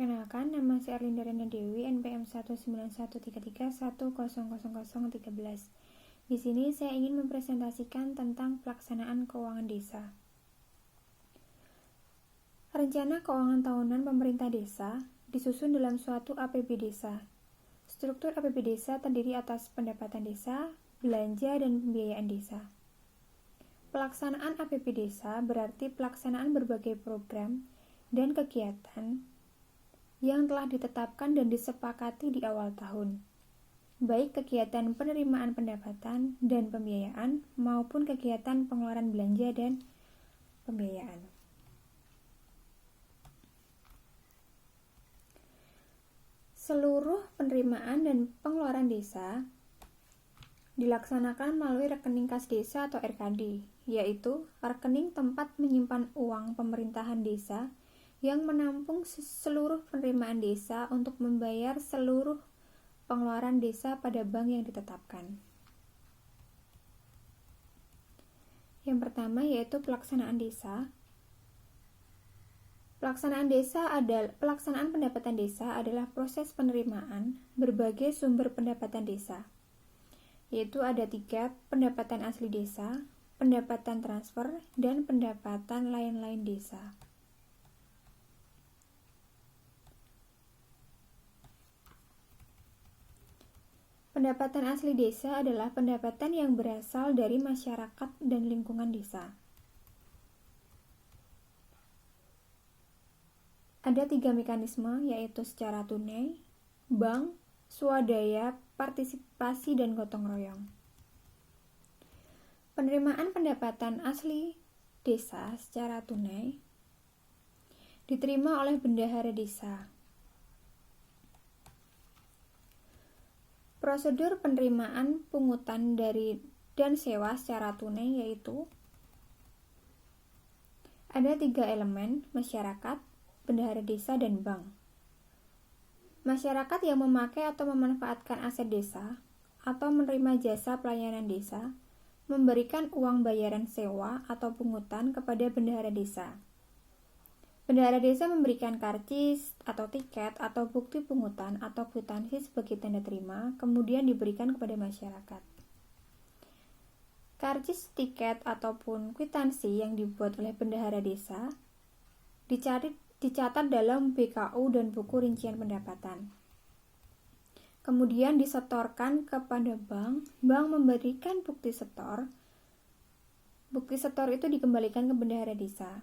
Perkenalkan, nama saya Erlinda Rena Dewi, NPM 19133100013. Di sini saya ingin mempresentasikan tentang pelaksanaan keuangan desa. Rencana keuangan tahunan pemerintah desa disusun dalam suatu APB desa. Struktur APB desa terdiri atas pendapatan desa, belanja, dan pembiayaan desa. Pelaksanaan APB desa berarti pelaksanaan berbagai program dan kegiatan yang telah ditetapkan dan disepakati di awal tahun, baik kegiatan penerimaan pendapatan dan pembiayaan maupun kegiatan pengeluaran belanja dan pembiayaan. Seluruh penerimaan dan pengeluaran desa dilaksanakan melalui rekening kas desa atau RKD, yaitu rekening tempat menyimpan uang pemerintahan desa yang menampung seluruh penerimaan desa untuk membayar seluruh pengeluaran desa pada bank yang ditetapkan. Yang pertama yaitu pelaksanaan desa. Pelaksanaan pendapatan desa adalah proses penerimaan berbagai sumber pendapatan desa, yaitu ada 3: pendapatan asli desa, pendapatan transfer, dan pendapatan lain-lain desa. Pendapatan asli desa adalah pendapatan yang berasal dari masyarakat dan lingkungan desa. Ada 3 mekanisme, yaitu secara tunai, bank, swadaya, partisipasi, dan gotong royong. Penerimaan pendapatan asli desa secara tunai diterima oleh bendahara desa. Prosedur penerimaan pungutan dari dan sewa secara tunai yaitu ada 3 elemen: masyarakat, bendahara desa, dan bank. Masyarakat yang memakai atau memanfaatkan aset desa atau menerima jasa pelayanan desa memberikan uang bayaran sewa atau pungutan kepada bendahara desa. Bendahara desa memberikan karcis atau tiket atau bukti pungutan atau kwitansi sebagai tanda terima, kemudian diberikan kepada masyarakat. Karcis, tiket, ataupun kwitansi yang dibuat oleh bendahara desa dicatat dalam BKU dan buku rincian pendapatan. Kemudian disetorkan kepada bank. Bank memberikan bukti setor. Bukti setor itu dikembalikan ke bendahara desa.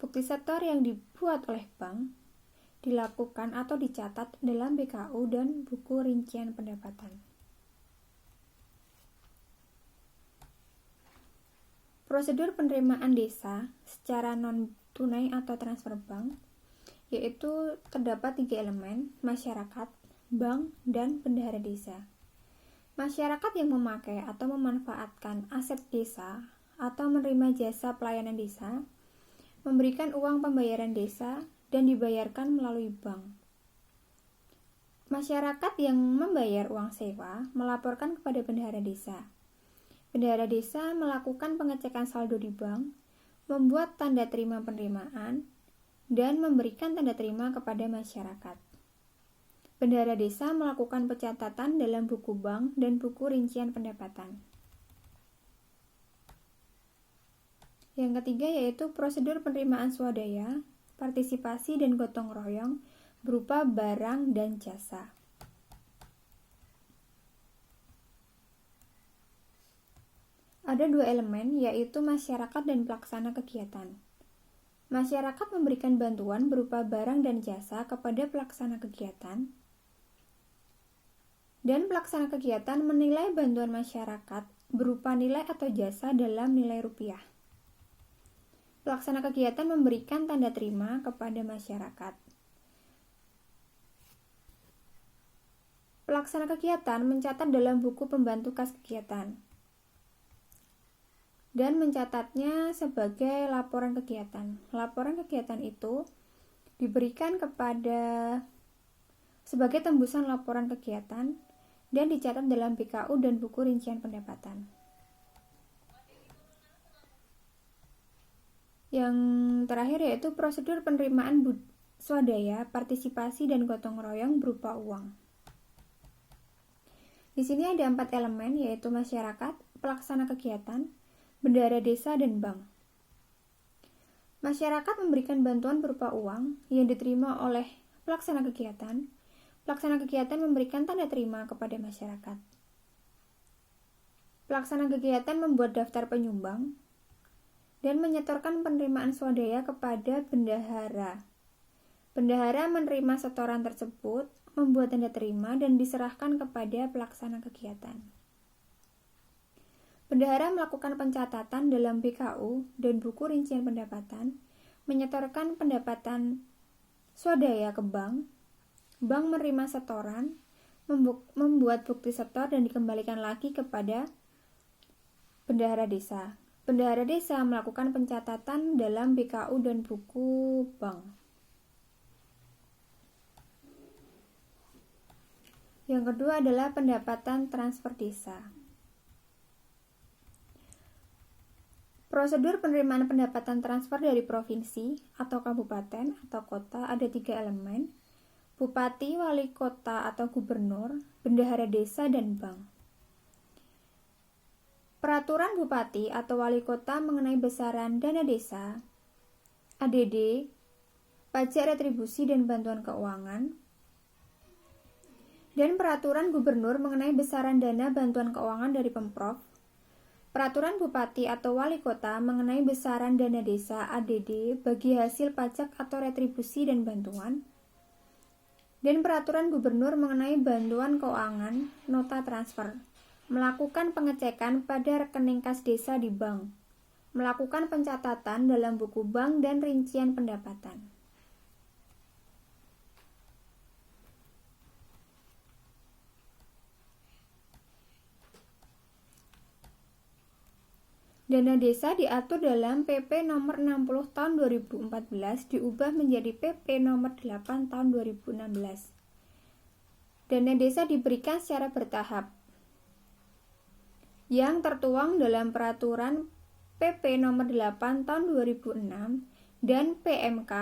Bukti setor yang dibuat oleh bank dilakukan atau dicatat dalam BKU dan buku rincian pendapatan. Prosedur penerimaan desa secara non-tunai atau transfer bank yaitu terdapat 3 elemen: masyarakat, bank, dan bendahara desa. Masyarakat yang memakai atau memanfaatkan aset desa atau menerima jasa pelayanan desa memberikan uang pembayaran desa dan dibayarkan melalui bank. Masyarakat yang membayar uang sewa melaporkan kepada bendahara desa. Bendahara desa melakukan pengecekan saldo di bank, membuat tanda terima penerimaan, dan memberikan tanda terima kepada masyarakat. Bendahara desa melakukan pencatatan dalam buku bank dan buku rincian pendapatan. Yang ketiga yaitu prosedur penerimaan swadaya, partisipasi, dan gotong royong berupa barang dan jasa. Ada 2 elemen yaitu masyarakat dan pelaksana kegiatan. Masyarakat memberikan bantuan berupa barang dan jasa kepada pelaksana kegiatan, dan pelaksana kegiatan menilai bantuan masyarakat berupa nilai atau jasa dalam nilai rupiah. Pelaksana kegiatan memberikan tanda terima kepada masyarakat. Pelaksana kegiatan mencatat dalam buku pembantu kas kegiatan dan mencatatnya sebagai laporan kegiatan. Laporan kegiatan itu diberikan sebagai tembusan laporan kegiatan dan dicatat dalam BKU dan buku rincian pendapatan. Yang terakhir yaitu prosedur penerimaan swadaya, partisipasi, dan gotong royong berupa uang. Di sini ada 4 elemen, yaitu masyarakat, pelaksana kegiatan, bendahara desa, dan bank. Masyarakat memberikan bantuan berupa uang yang diterima oleh pelaksana kegiatan. Pelaksana kegiatan memberikan tanda terima kepada masyarakat. Pelaksana kegiatan membuat daftar penyumbang dan menyetorkan penerimaan swadaya kepada bendahara. Bendahara menerima setoran tersebut, membuat tanda terima, dan diserahkan kepada pelaksana kegiatan. Bendahara melakukan pencatatan dalam BKU dan buku rincian pendapatan, menyetorkan pendapatan swadaya ke bank. Bank menerima setoran, membuat bukti setor, dan dikembalikan lagi kepada bendahara desa. Bendahara desa melakukan pencatatan dalam BKU dan buku bank. Yang kedua adalah pendapatan transfer desa. Prosedur penerimaan pendapatan transfer dari provinsi atau kabupaten atau kota ada 3 elemen: bupati, wali kota atau gubernur, bendahara desa, dan bank. Peraturan bupati atau wali kota mengenai besaran dana desa, ADD, pajak retribusi dan bantuan keuangan, dan peraturan gubernur mengenai besaran dana bantuan keuangan dari Pemprov. Peraturan bupati atau wali kota mengenai besaran dana desa, ADD, bagi hasil pajak atau retribusi dan bantuan, dan peraturan gubernur mengenai bantuan keuangan, nota transfer. Melakukan pengecekan pada rekening kas desa di bank, melakukan pencatatan dalam buku bank dan rincian pendapatan. Dana desa diatur dalam PP nomor 60 tahun 2014 diubah menjadi PP nomor 8 tahun 2016. Dana desa diberikan secara bertahap, yang tertuang dalam peraturan PP nomor 8 tahun 2006 dan PMK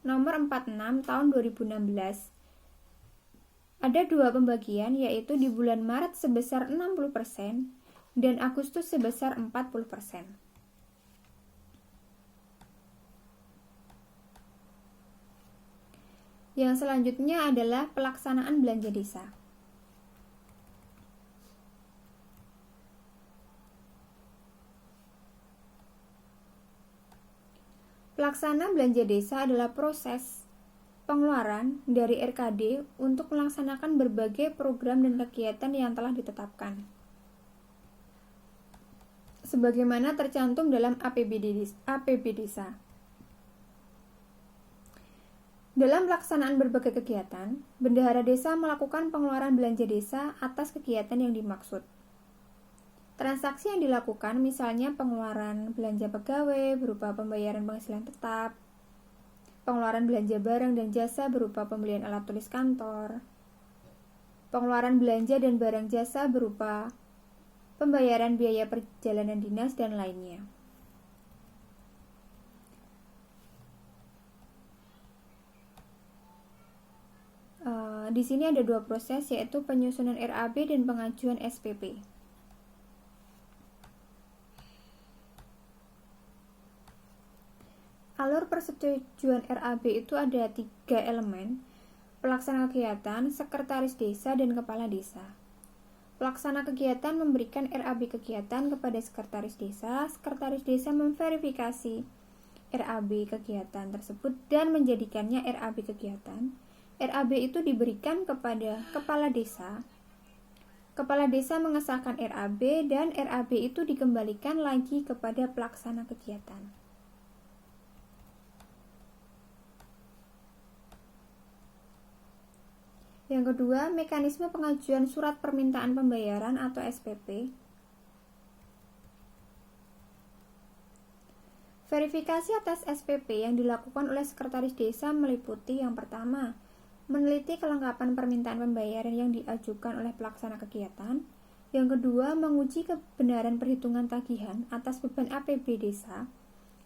nomor 46 tahun 2016. Ada 2 pembagian, yaitu di bulan Maret sebesar 60% dan Agustus sebesar 40%. Yang selanjutnya adalah pelaksanaan belanja desa. Pelaksana belanja desa adalah proses pengeluaran dari RKD untuk melaksanakan berbagai program dan kegiatan yang telah ditetapkan, sebagaimana tercantum dalam APBD desa. Dalam pelaksanaan berbagai kegiatan, bendahara desa melakukan pengeluaran belanja desa atas kegiatan yang dimaksud. Transaksi yang dilakukan misalnya pengeluaran belanja pegawai berupa pembayaran penghasilan tetap, pengeluaran belanja barang dan jasa berupa pembelian alat tulis kantor, pengeluaran belanja dan barang jasa berupa pembayaran biaya perjalanan dinas, dan lainnya. Di sini ada 2 proses, yaitu penyusunan RAB dan pengajuan SPP. Alur persetujuan RAB itu ada 3 elemen: pelaksana kegiatan, sekretaris desa, dan kepala desa. Pelaksana kegiatan memberikan RAB kegiatan kepada sekretaris desa memverifikasi RAB kegiatan tersebut dan menjadikannya RAB kegiatan. RAB itu diberikan kepada kepala desa. Kepala desa mengesahkan RAB dan RAB itu dikembalikan lagi kepada pelaksana kegiatan. Yang kedua, mekanisme pengajuan surat permintaan pembayaran atau SPP. Verifikasi atas SPP yang dilakukan oleh sekretaris desa meliputi: yang pertama, meneliti kelengkapan permintaan pembayaran yang diajukan oleh pelaksana kegiatan. Yang kedua, menguji kebenaran perhitungan tagihan atas beban APB desa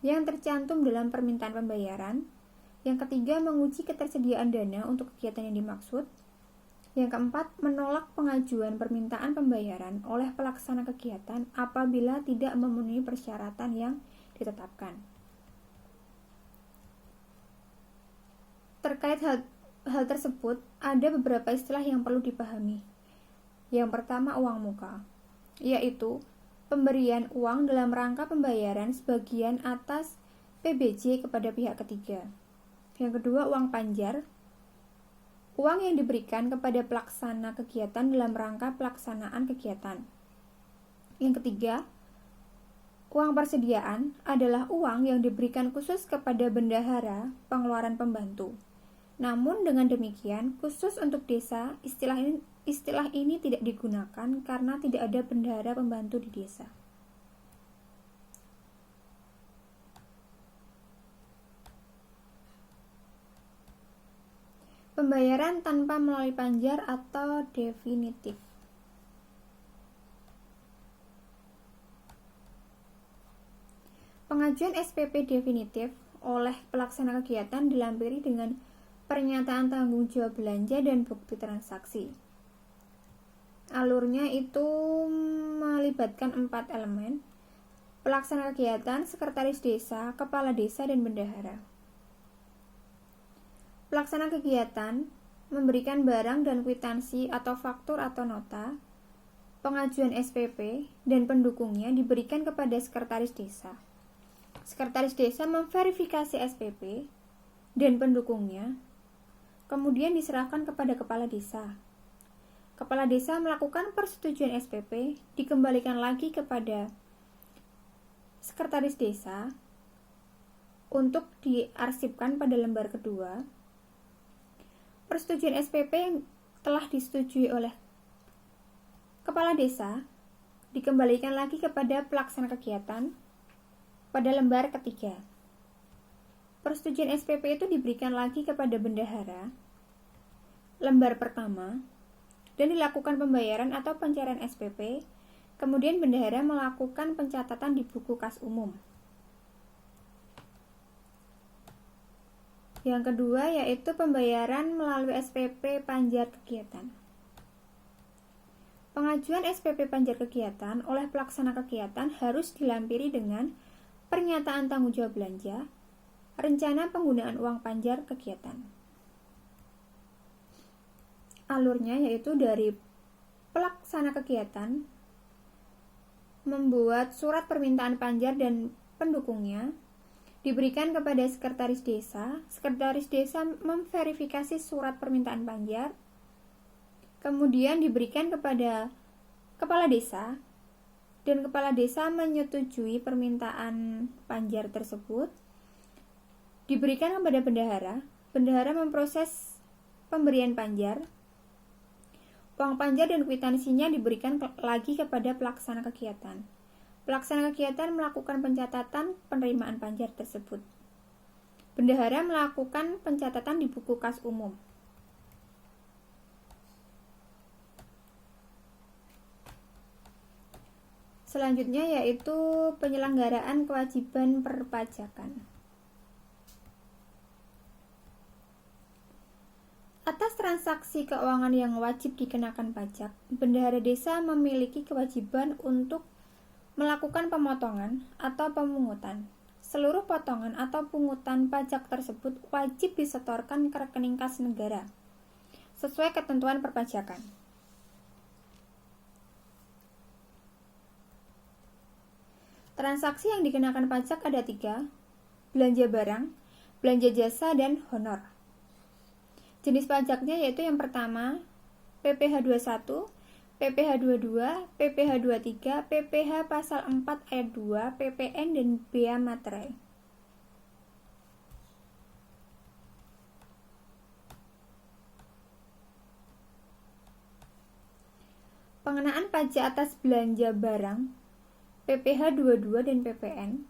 yang tercantum dalam permintaan pembayaran. Yang ketiga, menguji ketersediaan dana untuk kegiatan yang dimaksud. Yang keempat, menolak pengajuan permintaan pembayaran oleh pelaksana kegiatan apabila tidak memenuhi persyaratan yang ditetapkan. Terkait hal tersebut, ada beberapa istilah yang perlu dipahami. Yang pertama, uang muka, yaitu pemberian uang dalam rangka pembayaran sebagian atas PBJ kepada pihak ketiga. Yang kedua, uang panjar, uang yang diberikan kepada pelaksana kegiatan dalam rangka pelaksanaan kegiatan. Yang ketiga, uang persediaan adalah uang yang diberikan khusus kepada bendahara pengeluaran pembantu. Namun dengan demikian, khusus untuk desa, istilah ini tidak digunakan karena tidak ada bendahara pembantu di desa. Pembayaran tanpa melalui panjar atau definitif. Pengajuan SPP definitif oleh pelaksana kegiatan dilampiri dengan pernyataan tanggung jawab belanja dan bukti transaksi. Alurnya itu melibatkan 4 elemen: pelaksana kegiatan, sekretaris desa, kepala desa, dan bendahara. Pelaksana kegiatan memberikan barang dan kwitansi atau faktur atau nota. Pengajuan SPP dan pendukungnya diberikan kepada sekretaris desa. Sekretaris desa memverifikasi SPP dan pendukungnya, kemudian diserahkan kepada kepala desa. Kepala desa melakukan persetujuan SPP, dikembalikan lagi kepada sekretaris desa untuk diarsipkan pada lembar kedua. Persetujuan SPP yang telah disetujui oleh kepala desa dikembalikan lagi kepada pelaksana kegiatan pada lembar ketiga. Persetujuan SPP itu diberikan lagi kepada bendahara lembar pertama dan dilakukan pembayaran atau pencairan SPP. Kemudian bendahara melakukan pencatatan di buku kas umum. Yang kedua yaitu pembayaran melalui SPP panjar kegiatan. Pengajuan SPP panjar kegiatan oleh pelaksana kegiatan harus dilampiri dengan pernyataan tanggung jawab belanja, rencana penggunaan uang panjar kegiatan. Alurnya yaitu dari pelaksana kegiatan membuat surat permintaan panjar dan pendukungnya, diberikan kepada sekretaris desa. Sekretaris desa memverifikasi surat permintaan panjar, kemudian diberikan kepada kepala desa, dan kepala desa menyetujui permintaan panjar tersebut, diberikan kepada bendahara. Bendahara memproses pemberian panjar. Uang panjar dan kwitansinya diberikan lagi kepada pelaksana kegiatan. Pelaksana kegiatan melakukan pencatatan penerimaan panjar tersebut. Bendahara melakukan pencatatan di buku kas umum. Selanjutnya yaitu penyelenggaraan kewajiban perpajakan. Atas transaksi keuangan yang wajib dikenakan pajak, bendahara desa memiliki kewajiban untuk melakukan pemotongan atau pemungutan. Seluruh potongan atau pungutan pajak tersebut wajib disetorkan ke rekening kas negara sesuai ketentuan perpajakan. Transaksi yang dikenakan pajak ada 3: belanja barang, belanja jasa, dan honor. Jenis pajaknya yaitu yang pertama PPh 21, PPh 22, PPh 23, PPh pasal 4 ayat 2, PPN, dan bea materai. Pengenaan pajak atas belanja barang, PPh 22 dan PPN.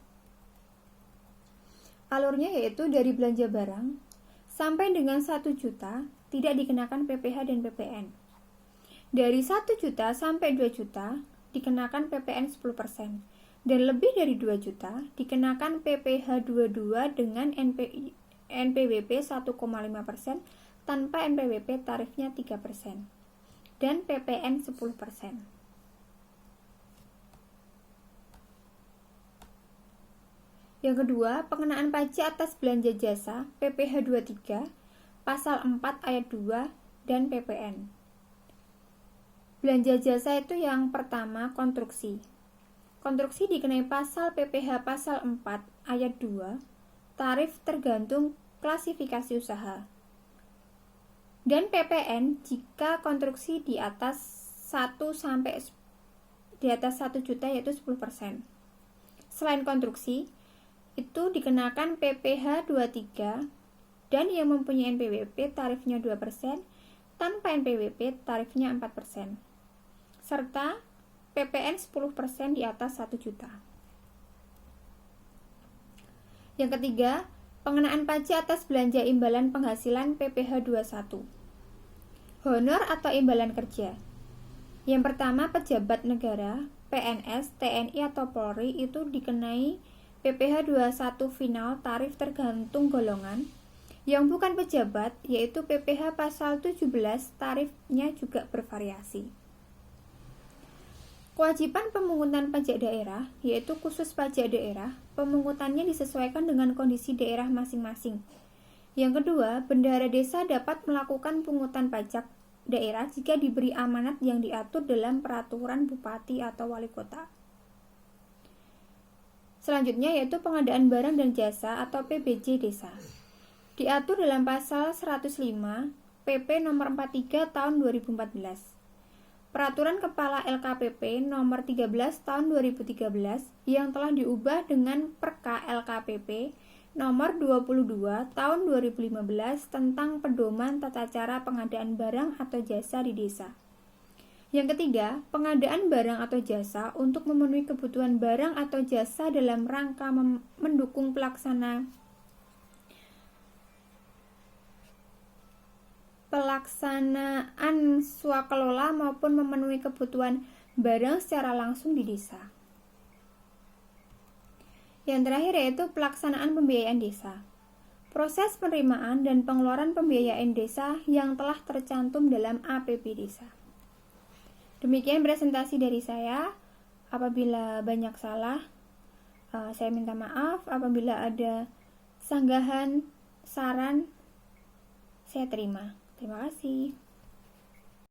Alurnya yaitu dari belanja barang sampai dengan 1 juta tidak dikenakan PPh dan PPN. Dari 1 juta sampai 2 juta dikenakan PPN 10%, dan lebih dari 2 juta dikenakan PPh 22 dengan NPWP 1,5%, tanpa NPWP tarifnya 3%, dan PPN 10%. Yang kedua, pengenaan pajak atas belanja jasa PPh 23, pasal 4 ayat 2, dan PPN. Belanja jasa itu yang pertama konstruksi. Konstruksi dikenai pasal PPh pasal 4 ayat 2, tarif tergantung klasifikasi usaha. Dan PPN jika konstruksi di atas 1 juta yaitu 10%. Selain konstruksi, itu dikenakan PPh 23 dan yang mempunyai NPWP tarifnya 2%, tanpa NPWP tarifnya 4%. Serta PPN 10% di atas 1 juta. Yang ketiga, pengenaan pajak atas belanja imbalan penghasilan PPh 21. Honor atau imbalan kerja. Yang pertama, pejabat negara, PNS, TNI atau Polri itu dikenai PPh 21 final tarif tergantung golongan. Yang bukan pejabat, yaitu PPh pasal 17, tarifnya juga bervariasi. Kewajiban pemungutan pajak daerah, yaitu khusus pajak daerah, pemungutannya disesuaikan dengan kondisi daerah masing-masing. Yang kedua, bendahara desa dapat melakukan pungutan pajak daerah jika diberi amanat yang diatur dalam peraturan bupati atau wali kota. Selanjutnya yaitu pengadaan barang dan jasa atau PBJ desa. Diatur dalam pasal 105 PP nomor 43 tahun 2014. Peraturan Kepala LKPP nomor 13 tahun 2013 yang telah diubah dengan Perka LKPP nomor 22 tahun 2015 tentang pedoman tata cara pengadaan barang atau jasa di desa. Yang ketiga, pengadaan barang atau jasa untuk memenuhi kebutuhan barang atau jasa dalam rangka mendukung pelaksanaan swakelola maupun memenuhi kebutuhan barang secara langsung di desa. Yang terakhir yaitu pelaksanaan pembiayaan desa. Proses penerimaan dan pengeluaran pembiayaan desa yang telah tercantum dalam APB desa. Demikian presentasi dari saya. Apabila banyak salah, saya minta maaf. Apabila ada sanggahan, saran, saya terima. Terima kasih.